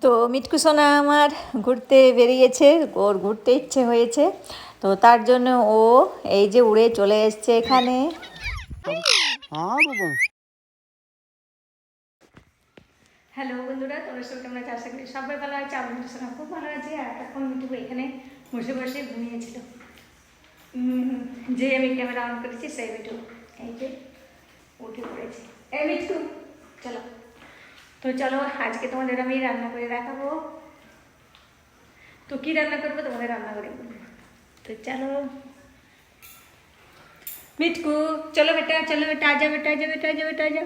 তো মিটকু সোনা আমার ঘুরতে বেরিয়েছে, ওর ঘুরতে ইচ্ছে হয়েছে, তো তার জন্য ও এই যে উড়ে চলে এসছে এখানে। হ্যালো বন্ধুরা, তোমরা সবাই কেমন আছো? আশা করি সবাই ভালো আছে। আমার মিটকু সোনা খুব ভালো আছে। আর এখন মিটকু এখানে বসে বসে ঘুমিয়েছিল। যে আমি ক্যামেরা অন করেছি সেই মিটু এই যে উঠে পড়েছে। এই মিটকু চলো, তো চলো আজকে তোমাদের আমি রান্না করে দেখাবো। তো কি রান্না করবো তোমাদের রান্না করে বলবো। তো চলো মিটকু, চলো বেটা, চলো বেটা, आजा बेटा, आजा बेटा, आजा बेटा, आजा।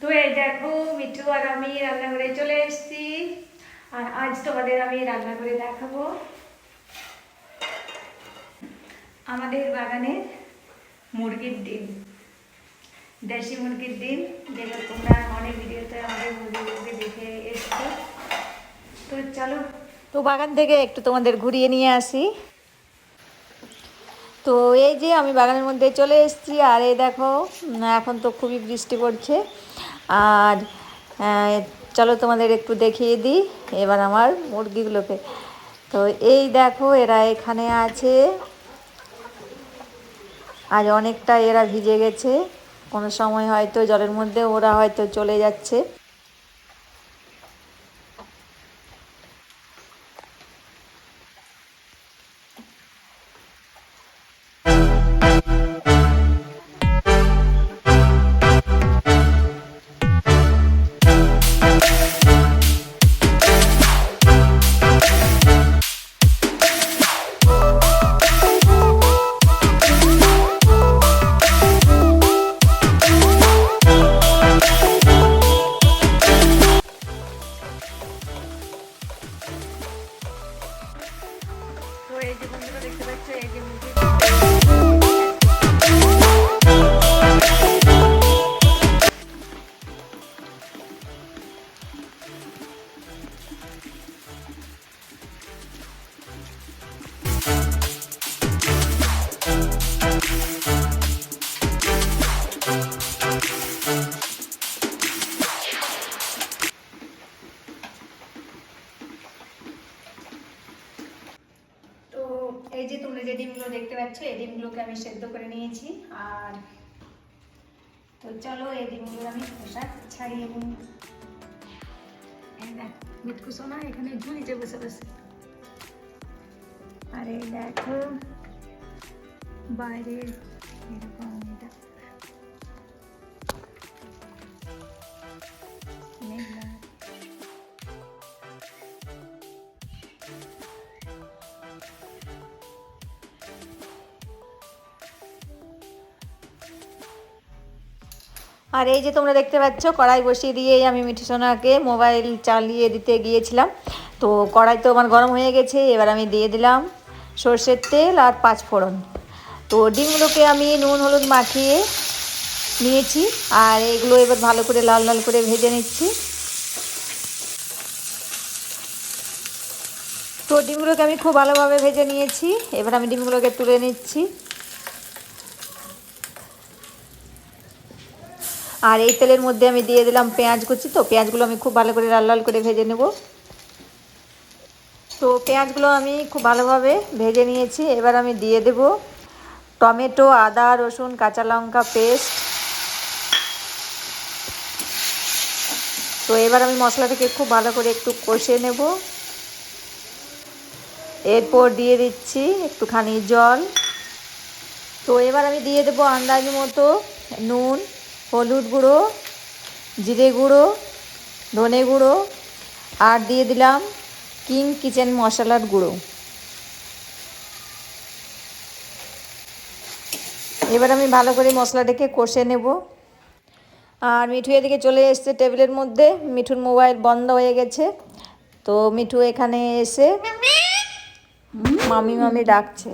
তো এই দেখো মিঠু আর আমি রান্না করে চলে এসেছি। আর আজ তোমাদের আমি রান্না করে দেখাবো আমাদের বাগানের মুরগির ডিম, দেশি মুরগির ডিম, যেগুলো তোমরা অনেক ভিডিওতে আমাদের মুরগিগুলোকে দেখে এসছো। তো চলো, তো বাগান থেকে একটু তোমাদের ঘুরিয়ে নিয়ে আসি। তো এই যে আমি বাগানের মধ্যে চলে এসেছি। আর এই দেখো এখন তো খুবই বৃষ্টি পড়ছে। আর চলো তোমাদের একটু দেখিয়ে দিই এবার আমার মুরগিগুলোকে। তো এই দেখো এরা এখানে আছে। আজ অনেকটা এরা ভিজে গেছে, কোনো সময় হয়তো জলের মধ্যে ওরা হয়তো চলে যাচ্ছে। তো এই যে বন্ধুরা দেখতে পাচ্ছ, এই যে মুরগি। তো এই যে তোমরা যে ডিমগুলো দেখতে পাচ্ছ, এই ডিমগুলোকে আমি সেদ্ধ করে নিয়েছি। আর তো চলো এই ডিমগুলো আমি খোসা ছাড়িয়ে নিই। এই দেখ মিটকু সোনা এখানে ঝুলিতে বসে বসে। আর এই দেখো বাইরে এরকম এটা মেঘলা। আর এই যে তোমরা দেখতে পাচ্ছ কড়াই বসিয়ে দিয়েই আমি মিঠু সোনাকে মোবাইল চালিয়ে দিতে গিয়েছিলাম। তো কড়াই তো আমার গরম হয়ে গেছে, এবার আমি দিয়ে দিলাম সর্ষের তেল আর 5 ফোড়ন। তো ডিমগুলোকে আমি নুন হলুদ মাখিয়ে নিয়েছি। আর এগুলো এবার ভালো করে লাল লাল করে ভেজে নিচ্ছি। তো ডিমগুলোকে আমি খুব ভালোভাবে ভেজে নিয়েছি, এবার আমি ডিমগুলোকে তুলে নিচ্ছি। আর এই তেলের মধ্যে আমি দিয়ে দিলাম পেঁয়াজ কুচি। তো পেঁয়াজগুলো আমি খুব ভালো করে লাল লাল করে ভেজে নেব। তো পেঁয়াজগুলো আমি খুব ভালোভাবে ভেজে নিয়েছি, এবার আমি দিয়ে দেব টমেটো, আদা রসুন কাঁচা লঙ্কা পেস্ট। তো এবার আমি মশলাটাকে খুব ভালো করে একটু কষে নেব। এরপর দিয়ে দিচ্ছি একটুখানি জল। তো এবার আমি দিয়ে দেবো আন্দাজ মতো নুন, হলুদ গুঁড়ো, জিরে গুঁড়ো, ধনে গুঁড়ো, আর দিয়ে দিলাম কিং কিচেন মশলার গুঁড়ো। এবার আমি ভালো করে মশলাটাকে কষে নেব। আর মিঠু এদিকে চলে এসছে টেবিলের মধ্যে। মিঠুর মোবাইল বন্ধ হয়ে গেছে। তো মিঠু এখানে এসে মামি মামি ডাকছে।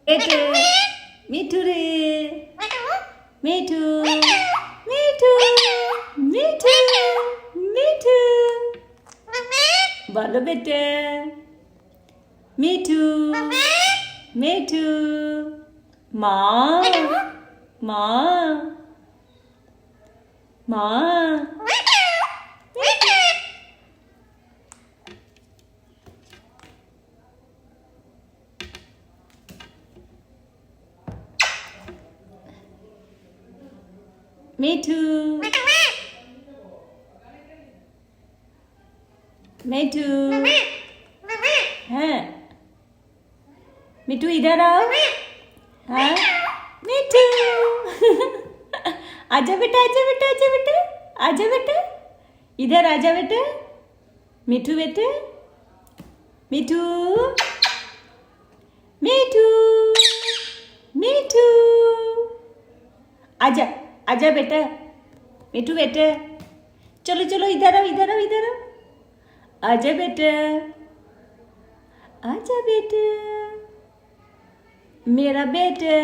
বেটে মিঠু রে, মিঠু মিঠু মিঠু মিঠু, বলো বেটে মিঠু মিঠু, মা মা মা, মিঠু মিঠু, হ্যাঁ मिठू इधर आओ, हाँ मिठू आजा बेटा आजा बेटा आजा बेटा आजा बेटा, इधर आजा बेटा, मिठू बेटे मिठू मिठू मिठू, आजा आजा बेटा, मिठू बेटे, चलो चलो इधर आओ इधर आओ इधर आओ, आजा बेटा आजा बेटा, मेरा बेटा।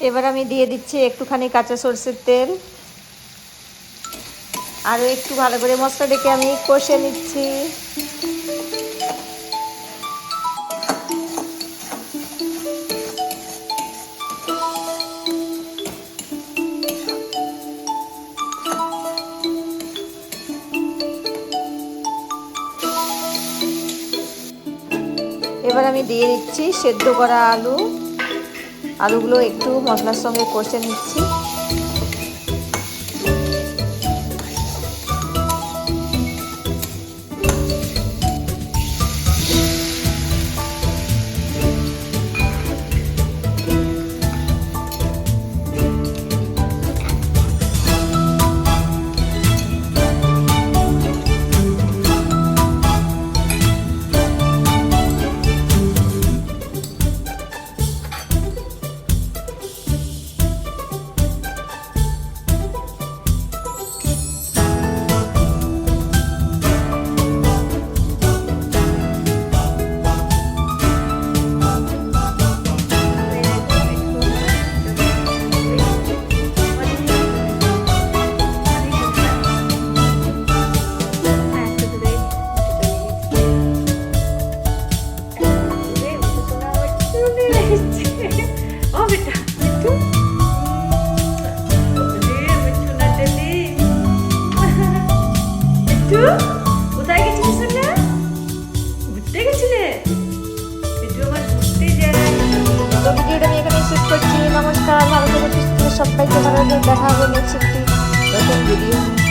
এবার আমি দিয়ে দিচ্ছি একটুখানি কাঁচা সরষের তেল, আরও একটু ভালো করে মশলাটাকে আমি কষে নিচ্ছি। এবার আমি দিয়ে দিচ্ছি সেদ্ধ করা আলু, আলুগুলো একটু মশলার সঙ্গে কষে নিচ্ছি। কোথায় গেছিলিস না? ঘুরতে গেছিলে? একটু আমার ঘুরতে যায়। তো ভিডিওটা আমি এখানে শেষ করছি। নমস্কার, ভালো করে সুস্থ সবাইকে ভালো দেখা হবে নেক্সট একটি নতুন ভিডিও।